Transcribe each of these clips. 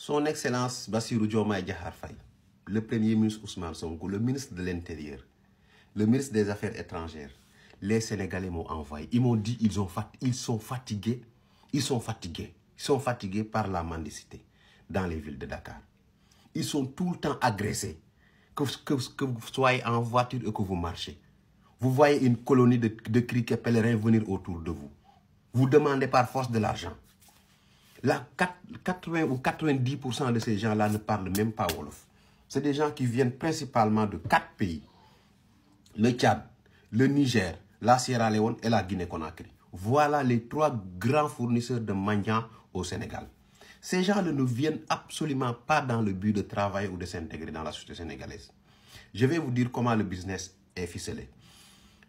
Son Excellence Bassirou Diomaye Diakhar Faye, le Premier ministre Ousmane Sonko, le ministre de l'Intérieur, le ministre des Affaires étrangères, les Sénégalais m'ont envoyé. Ils m'ont dit qu'ils sont fatigués. Ils sont fatigués. Ils sont fatigués par la mendicité dans les villes de Dakar. Ils sont tout le temps agressés. Que vous soyez en voiture et que vous marchez. Vous voyez une colonie de criquets pèlerins venir autour de vous. Vous demandez par force de l'argent. Là, 80 ou 90% de ces gens-là ne parlent même pas Wolof. C'est des gens qui viennent principalement de 4 pays. Le Tchad, le Niger, la Sierra Leone et la Guinée-Conakry. Voilà les 3 grands fournisseurs de mendiants au Sénégal. Ces gens-là ne viennent absolument pas dans le but de travailler ou de s'intégrer dans la société sénégalaise. Je vais vous dire comment le business est ficelé.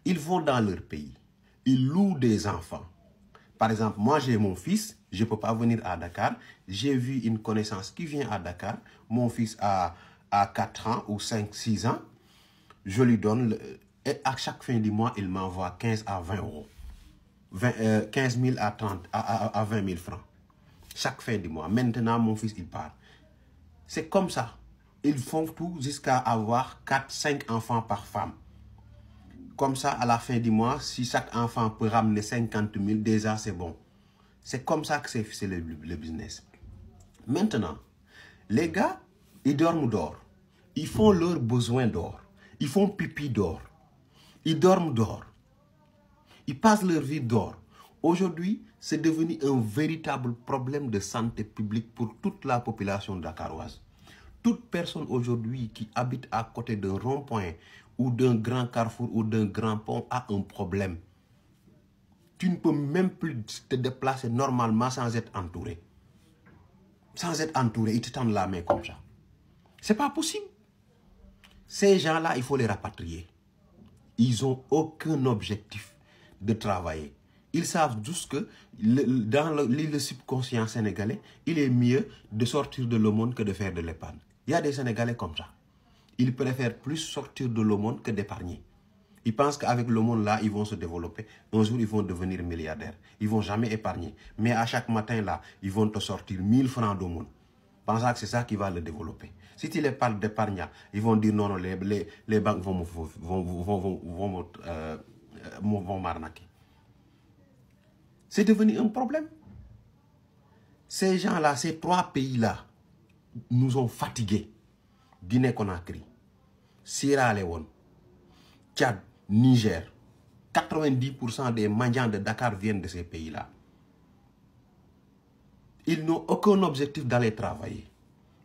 Ils vont dans leur pays. Ils louent des enfants. Par exemple, moi j'ai mon fils, je ne peux pas venir à Dakar. J'ai vu une connaissance qui vient à Dakar. Mon fils a 4 ans ou 5, 6 ans. Je lui donne, et à chaque fin du mois, il m'envoie 15 à 20 euros. 15 000 à 20 000 francs. Chaque fin du mois. Maintenant, mon fils, il part. C'est comme ça. Ils font tout jusqu'à avoir 4, 5 enfants par femme. Comme ça, à la fin du mois, si chaque enfant peut ramener 50 000, déjà c'est bon. C'est comme ça que c'est le business. Maintenant, les gars, ils dorment d'or. Ils font leurs besoins d'or. Ils font pipi d'or. Ils dorment d'or. Ils passent leur vie d'or. Aujourd'hui, c'est devenu un véritable problème de santé publique pour toute la population dakaroise. Toute personne aujourd'hui qui habite à côté d'un rond-point ou d'un grand carrefour ou d'un grand pont a un problème. Tu ne peux même plus te déplacer normalement sans être entouré. Sans être entouré, ils te tendent la main comme ça. C'est pas possible. Ces gens-là, il faut les rapatrier. Ils n'ont aucun objectif de travailler. Ils savent juste que dans le subconscient sénégalais, il est mieux de sortir de l'aumône que de faire de l'épargne. Il y a des Sénégalais comme ça. Ils préfèrent plus sortir de l'aumône que d'épargner. Ils pensent qu'avec l'aumône là, ils vont se développer. Un jour, ils vont devenir milliardaires. Ils ne vont jamais épargner. Mais à chaque matin là, ils vont te sortir 1000 francs d'aumône. Pensant que c'est ça qui va le développer. Si tu les parles d'épargne, ils vont dire non, non, les banques vont m'arnaquer. C'est devenu un problème. Ces gens-là, ces 3 pays-là, nous ont fatigués. Guinée-Conakry, Sierra Leone, Tchad, Niger. 90% des mendiants de Dakar viennent de ces pays-là. Ils n'ont aucun objectif d'aller travailler.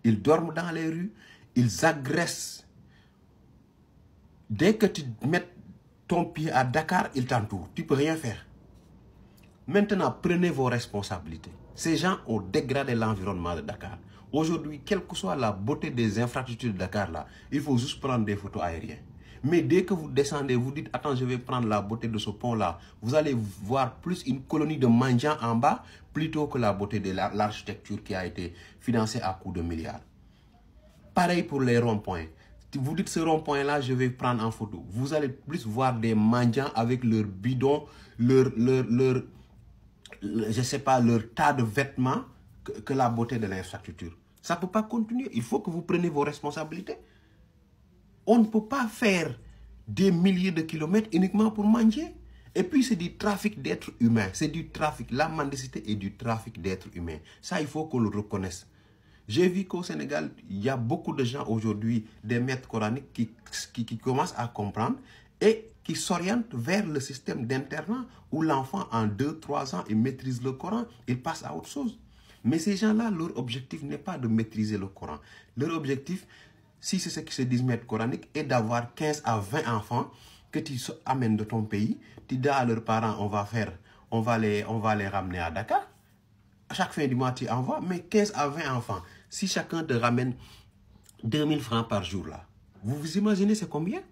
Ils dorment dans les rues, ils agressent. Dès que tu mets ton pied à Dakar, ils t'entourent. Tu ne peux rien faire. Maintenant, prenez vos responsabilités. Ces gens ont dégradé l'environnement de Dakar. Aujourd'hui, quelle que soit la beauté des infrastructures de Dakar, là, il faut juste prendre des photos aériennes. Mais dès que vous descendez, vous dites, attends, je vais prendre la beauté de ce pont-là. Vous allez voir plus une colonie de mendiants en bas, plutôt que la beauté de l'architecture qui a été financée à coups de milliards. Pareil pour les ronds-points. Vous dites ce rond-point-là, je vais prendre en photo. Vous allez plus voir des mendiants avec leurs bidons, je sais pas, leur tas de vêtements que la beauté de l'infrastructure. Ça ne peut pas continuer. Il faut que vous preniez vos responsabilités. On ne peut pas faire des milliers de kilomètres uniquement pour manger. Et puis c'est du trafic d'êtres humains. C'est du trafic. La mendicité est du trafic d'êtres humains. Ça, il faut qu'on le reconnaisse. J'ai vu qu'au Sénégal, il y a beaucoup de gens aujourd'hui, des maîtres coraniques qui commencent à comprendre et qui s'orientent vers le système d'internat où l'enfant, en 2-3 ans, il maîtrise le Coran, il passe à autre chose. Mais ces gens-là, leur objectif n'est pas de maîtriser le Coran. Leur objectif, si c'est ce qui se disent maîtres coraniques, est d'avoir 15 à 20 enfants que tu amènes de ton pays. Tu dis à leurs parents, on va les ramener à Dakar. À chaque fin du mois, tu envoies, mais 15 à 20 enfants. Si chacun te ramène 2000 francs par jour, là, vous vous imaginez c'est combien?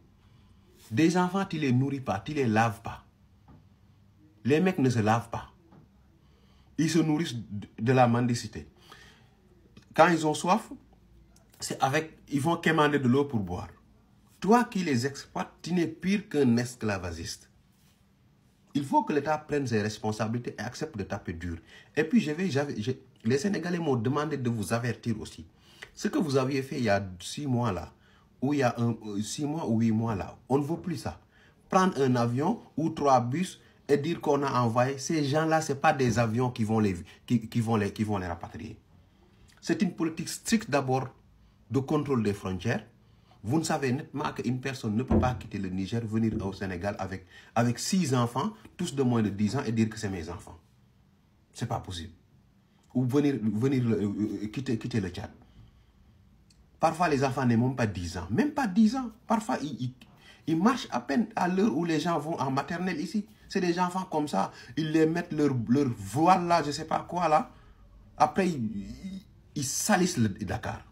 Des enfants, tu ne les nourris pas, tu ne les laves pas. Les mecs ne se lavent pas. Ils se nourrissent de la mendicité. Quand ils ont soif, ils vont quémander de l'eau pour boire. Toi qui les exploites, tu n'es pire qu'un esclavagiste. Il faut que l'État prenne ses responsabilités et accepte de taper dur. Et puis, Les Sénégalais m'ont demandé de vous avertir aussi. Ce que vous aviez fait il y a 6 mois là, ou il y a 6 mois ou 8 mois là, on ne veut plus ça. Prendre un avion ou 3 bus et dire qu'on a envoyé, ces gens-là, ce n'est pas des avions qui vont les rapatrier. C'est une politique stricte d'abord de contrôle des frontières. Vous ne savez nettement qu'une personne ne peut pas quitter le Niger, venir au Sénégal avec 6 enfants, tous de moins de 10 ans, et dire que c'est mes enfants. Ce n'est pas possible. Ou venir quitter le Tchad. Parfois, les enfants n'ont même pas 10 ans. Même pas 10 ans. Parfois, ils marchent à peine à l'heure où les gens vont en maternelle ici. C'est des enfants comme ça. Ils les mettent leur voile là, je ne sais pas quoi là. Après, ils salissent le Dakar.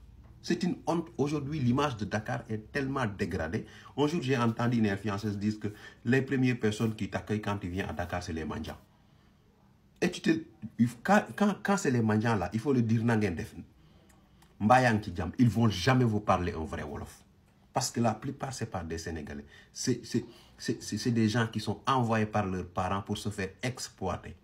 C'est une honte. Aujourd'hui, l'image de Dakar est tellement dégradée. Un jour, j'ai entendu une influenceuse dire que les premières personnes qui t'accueillent quand tu viens à Dakar, c'est les Mandjans. Et quand c'est les Mandjans là, il faut le dire nangen def. Ils ne vont jamais vous parler un vrai Wolof. Parce que la plupart, ce n'est pas des Sénégalais. C'est des gens qui sont envoyés par leurs parents pour se faire exploiter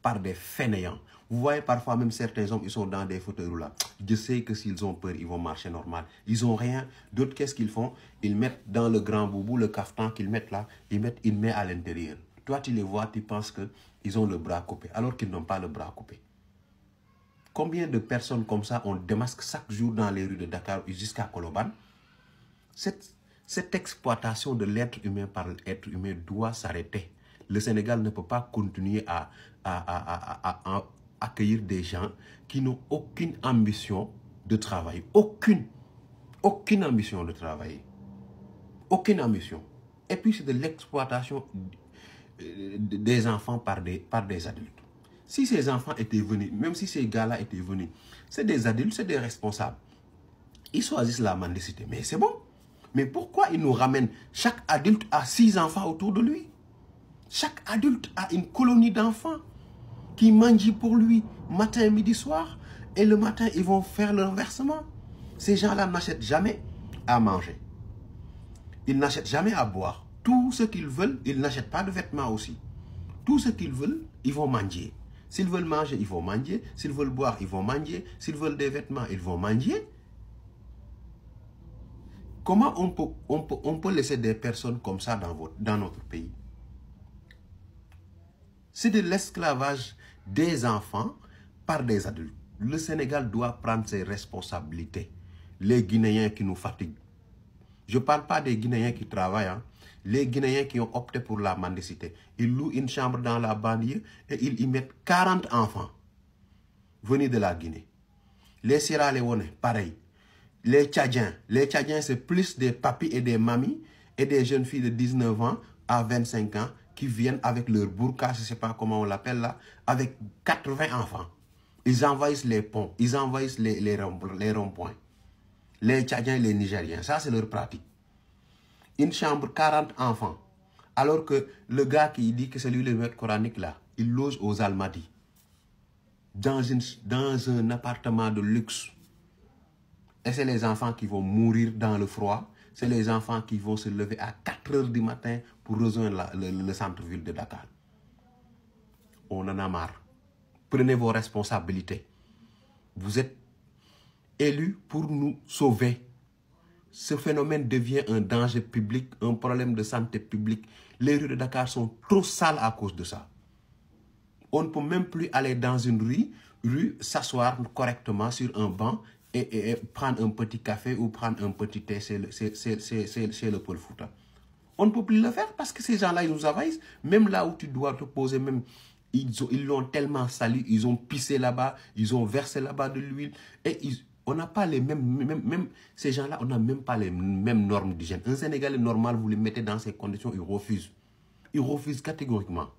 par des fainéants. Vous voyez parfois même certains hommes, ils sont dans des fauteuils roulants. Je sais que s'ils ont peur, ils vont marcher normal. Ils n'ont rien. D'autres, qu'est-ce qu'ils font? Ils mettent dans le grand boubou, le caftan qu'ils mettent là, ils mettent une main à l'intérieur. Toi, tu les vois, tu penses qu'ils ont le bras coupé, alors qu'ils n'ont pas le bras coupé. Combien de personnes comme ça on démasque chaque jour dans les rues de Dakar jusqu'à Koloban? Cette exploitation de l'être humain par l'être humain doit s'arrêter. Le Sénégal ne peut pas continuer à accueillir des gens qui n'ont aucune ambition de travailler. Aucune ambition de travailler. Aucune ambition. Et puis c'est de l'exploitation des enfants par des adultes. Si ces enfants étaient venus, même si ces gars-là étaient venus, c'est des adultes, c'est des responsables. Ils choisissent la mendicité. Mais c'est bon. Mais pourquoi ils nous ramènent? Chaque adulte a 6 enfants autour de lui. Chaque adulte a une colonie d'enfants qui mangent pour lui matin, midi, soir. Et le matin, ils vont faire leur versement. Ces gens-là n'achètent jamais à manger. Ils n'achètent jamais à boire. Tout ce qu'ils veulent, ils n'achètent pas de vêtements aussi. Tout ce qu'ils veulent, ils vont manger. S'ils veulent manger, ils vont manger. S'ils veulent boire, ils vont manger. S'ils veulent des vêtements, ils vont manger. Comment on peut laisser des personnes comme ça dans notre pays? C'est de l'esclavage des enfants par des adultes. Le Sénégal doit prendre ses responsabilités. Les Guinéens qui nous fatiguent. Je ne parle pas des Guinéens qui travaillent. Hein. Les Guinéens qui ont opté pour la mendicité. Ils louent une chambre dans la banlieue et ils y mettent 40 enfants venus de la Guinée. Les Sierra Leone, pareil. Les Tchadiens c'est plus des papis et des mamies et des jeunes filles de 19 ans à 25 ans qui viennent avec leur burqa, je ne sais pas comment on l'appelle là, avec 80 enfants. Ils envahissent les ponts, ils envahissent les ronds-points. Les Tchadiens et les Nigériens, ça c'est leur pratique. Une chambre, 40 enfants. Alors que le gars qui dit que c'est lui le maître coranique là, il loge aux Almadies. Dans un appartement de luxe. Et c'est les enfants qui vont mourir dans le froid. C'est les enfants qui vont se lever à 4 h du matin pour rejoindre le centre-ville de Dakar. On en a marre. Prenez vos responsabilités. Vous êtes élus pour nous sauver. Ce phénomène devient un danger public, un problème de santé publique. Les rues de Dakar sont trop sales à cause de ça. On ne peut même plus aller dans une rue s'asseoir correctement sur un banc et prendre un petit café ou prendre un petit thé chez le Paul Fouta. On ne peut plus le faire parce que ces gens-là, ils nous envahissent. Même là où tu dois te poser, même, ils l'ont tellement sali, ils ont pissé là-bas, ils ont versé là-bas de l'huile. Et on n'a pas les mêmes ces gens-là, on n'a même pas les mêmes normes d'hygiène. Un Sénégalais normal, vous les mettez dans ces conditions, il refuse. Il refuse catégoriquement.